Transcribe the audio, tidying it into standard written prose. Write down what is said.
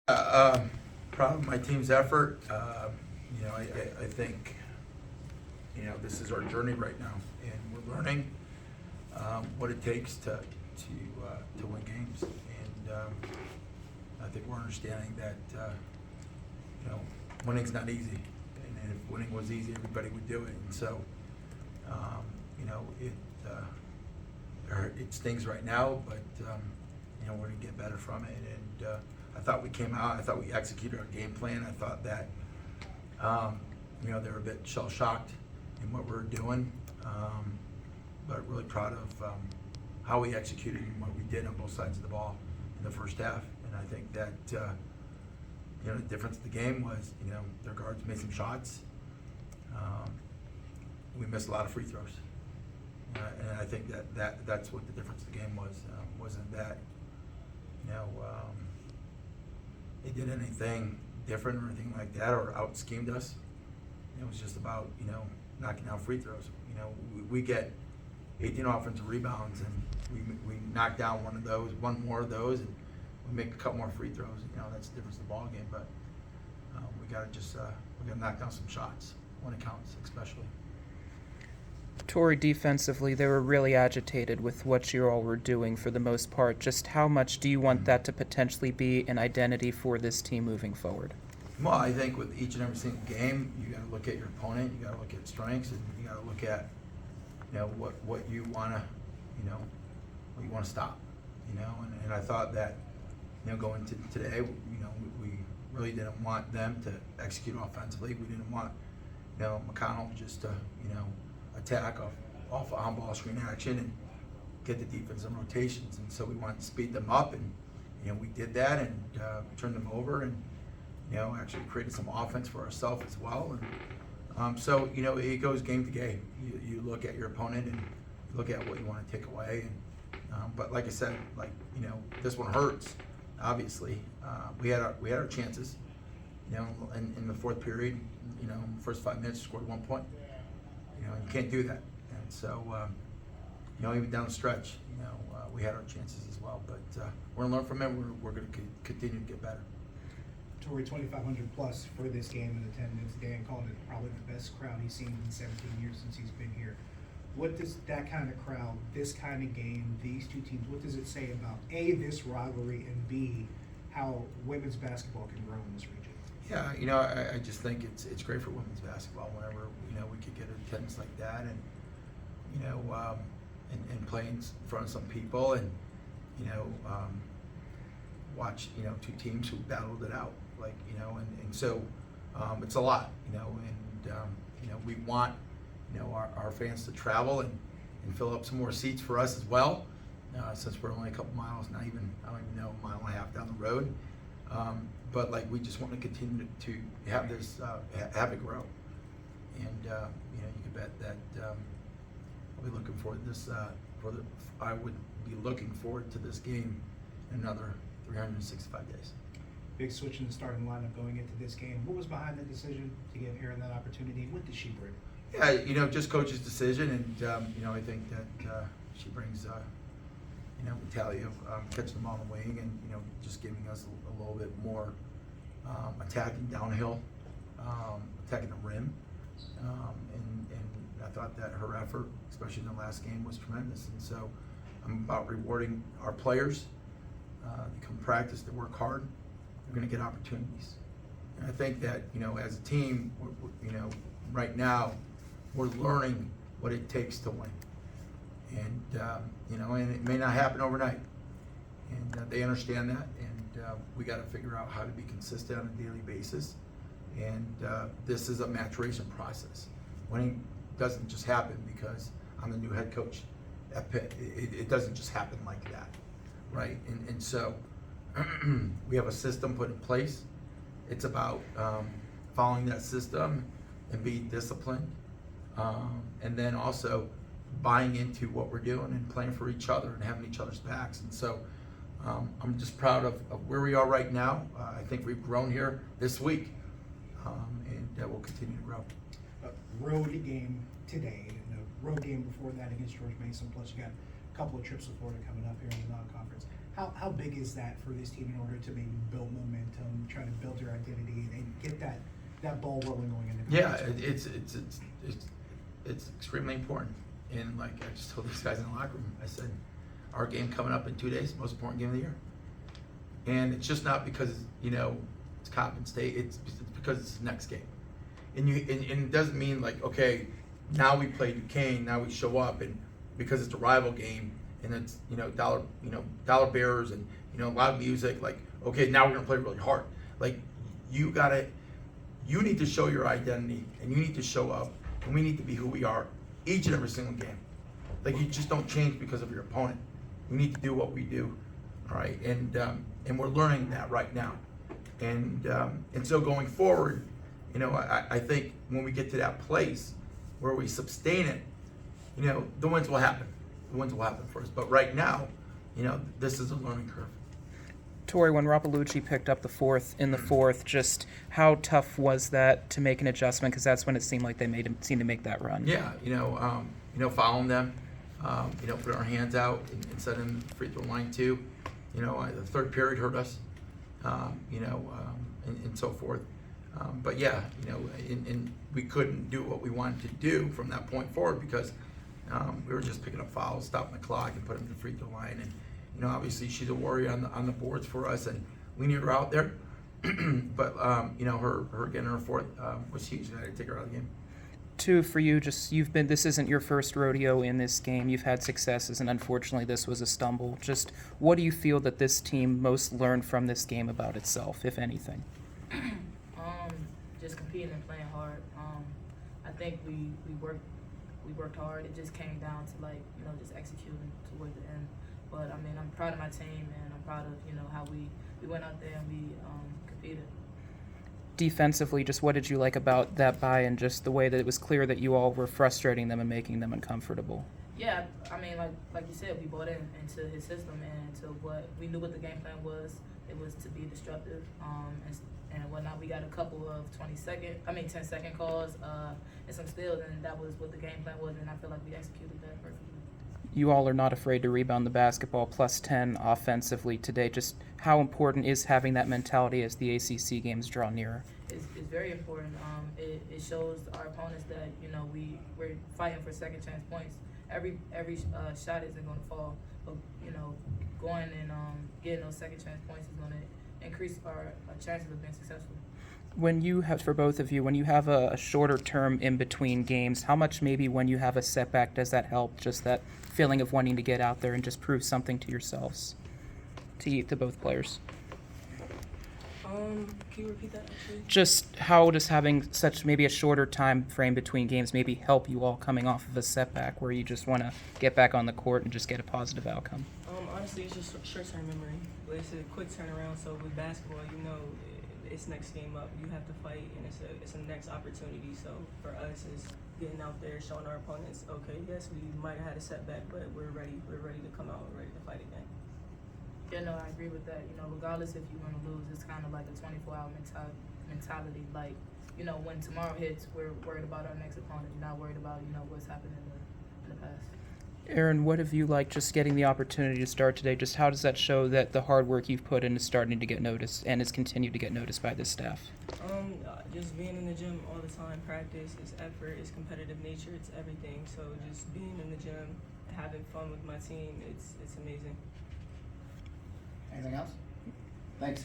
Proud of my team's effort. I think, this is our journey right now, and we're learning what it takes to win games. And I think we're understanding that, winning's not easy. And if winning was easy, everybody would do it. And so, it stings right now, but, we're going to get better from it. And I thought we came out, I thought we executed our game plan. I thought that, they were a bit shell-shocked in what we were doing, but really proud of how we executed and what we did on both sides of the ball in the first half. And I think that, the difference of the game was, their guards made some shots. We missed a lot of free throws. And I think that's what the difference of the game was. Wasn't that, they did anything different or anything like that or out-schemed us. It was just about, knocking down free throws. We get 18 offensive rebounds and we knock down one more of those, and we make a couple more free throws. That's the difference of the ball game. But we gotta knock down some shots when it counts, especially. Tory, defensively, they were really agitated with what you all were doing for the most part. Just how much do you want that to potentially be an identity for this team moving forward? Well, I think with each and every single game, you got to look at your opponent, you got to look at strengths, and you got to look at, what you want to, what you want to stop, and I thought that, going to today, we really didn't want them to execute offensively. We didn't want, McConnell just to, attack off on-ball screen action and get the defense in rotations, and so we wanted to speed them up, and we did that and turned them over and, actually created some offense for ourselves as well. And so, it goes game to game. You look at your opponent and look at what you want to take away. And but like I said, this one hurts. Obviously, we had our chances. In the fourth period, first 5 minutes, scored 1 point. You can't do that. And so, even down the stretch, we had our chances as well. But we're gonna learn from it. We're gonna continue to get better. Tory, 2,500 plus for this game in attendance. Dan called it probably the best crowd he's seen in 17 years since he's been here. What does that kind of crowd, this kind of game, these two teams, what does it say about A, this rivalry, and B, how women's basketball can grow in this region? Yeah, I just think it's great for women's basketball whenever, we could get attendance like that and, and play in front of some people and, watch, two teams who battled it out. And so it's a lot, and we want, our fans to travel and fill up some more seats for us as well, since we're only a couple miles, I don't even know, a mile and a half down the road. But we just want to continue to have this, have it grow. And, you can bet that I'll be looking forward to this, I would be looking forward to this game in another 365 days. Big switch in the starting lineup going into this game. What was behind the decision to give Aaryn that opportunity? What did she bring? Yeah, just coach's decision, and I think that she brings mentality of catching them on the wing and just giving us a little bit more attacking downhill, attacking the rim, and I thought that her effort, especially in the last game, was tremendous. And so I'm about rewarding our players. They come practice, they work hard, they're going to get opportunities. And I think that, as a team, right now, we're learning what it takes to win. And, and it may not happen overnight. And they understand that, and we got to figure out how to be consistent on a daily basis. And this is a maturation process. Winning doesn't just happen because I'm the new head coach at Pitt. It doesn't just happen like that. Right, and so we have a system put in place. It's about following that system and being disciplined, and then also buying into what we're doing and playing for each other and having each other's backs. And so I'm just proud of where we are right now. I think we've grown here this week, and we'll continue to grow. Road game today, and the road game before that against George Mason, plus you got a couple of trips to Florida coming up here in the non-conference. How big is that for this team in order to maybe build momentum, kind of build your identity and get that ball rolling going into Yeah, conference. it's extremely important. And like I just told these guys in the locker room, I said, our game coming up in 2 days, most important game of the year. And it's just not because, you know, it's Coppin State, it's because it's the next game. And it doesn't mean like, okay, now we play Duquesne, now we show up, and because it's a rival game and it's, you know, dollar bearers and, you know, loud music, like, okay, now we're gonna play really hard. Like, you need to show your identity, and you need to show up, and we need to be who we are each and every single game. Like, you just don't change because of your opponent. We need to do what we do, all right? And we're learning that right now. And so going forward, you know, I think when we get to that place where we sustain it, you know, the wins will happen. The wins will happen for us. But right now, you know, this is a learning curve. Tory, when Rappalucci picked up the fourth, just how tough was that to make an adjustment? Because that's when it seemed like they seemed to make that run. Yeah, you know, following them, you know, putting our hands out and setting the free throw line too. You know, the third period hurt us, you know, and so forth. But yeah, you know, and we couldn't do what we wanted to do from that point forward because we were just picking up fouls, stopping the clock, and putting them to the free throw line. And you know, obviously she's a warrior on the boards for us, and we need her out there. But you know, her getting her fourth was huge. I had to take her out of the game. Two, for you, this isn't your first rodeo in this game. You've had successes, and unfortunately this was a stumble. Just what do you feel that this team most learned from this game about itself, if anything? Just competing and playing hard. I think we worked hard. It just came down to, like, you know, just executing toward the end. But I mean, I'm proud of my team, and I'm proud of, you know, how we went out there and we competed. Defensively, just what did you like about that bye and just the way that it was clear that you all were frustrating them and making them uncomfortable? Yeah, I mean, like you said, we bought into his system and to what we knew what the game plan was. It was to be disruptive and whatnot. We got a couple of 10-second calls and some steals, and that was what the game plan was, and I feel like we executed that perfectly. You all are not afraid to rebound the basketball, plus 10 offensively today. Just how important is having that mentality as the ACC games draw nearer? It's very important. It shows our opponents that, you know, we're fighting for second chance points. Every shot isn't going to fall, but, you know, going and getting those second chance points is going to increase our chances of being successful. When you have, for both of you, when you have a shorter term in between games, how much maybe when you have a setback does that help? Just that feeling of wanting to get out there and just prove something to yourselves, to both players. Can you repeat that, actually? Just how does having such maybe a shorter time frame between games maybe help you all coming off of a setback where you just want to get back on the court and just get a positive outcome? Honestly, it's just short-term memory. But it's a quick turnaround. So with basketball, you know, it's next game up. You have to fight, and it's a next opportunity. So for us, it's getting out there, showing our opponents, okay, yes, we might have had a setback, but we're ready. We're ready to come out. We're ready to fight again. Yeah, no, I agree with that. You know, regardless if you're going to lose, it's kind of like a 24-hour mentality. Like, you know, when tomorrow hits, we're worried about our next opponent. You're not worried about, you know, what's happened in the past. Aaryn, what have you liked just getting the opportunity to start today? Just how does that show that the hard work you've put in is starting to get noticed and is continued to get noticed by this staff? Just being in the gym all the time, practice, it's effort, it's competitive nature, it's everything. So just being in the gym, having fun with my team, it's amazing. Anything else? Thanks.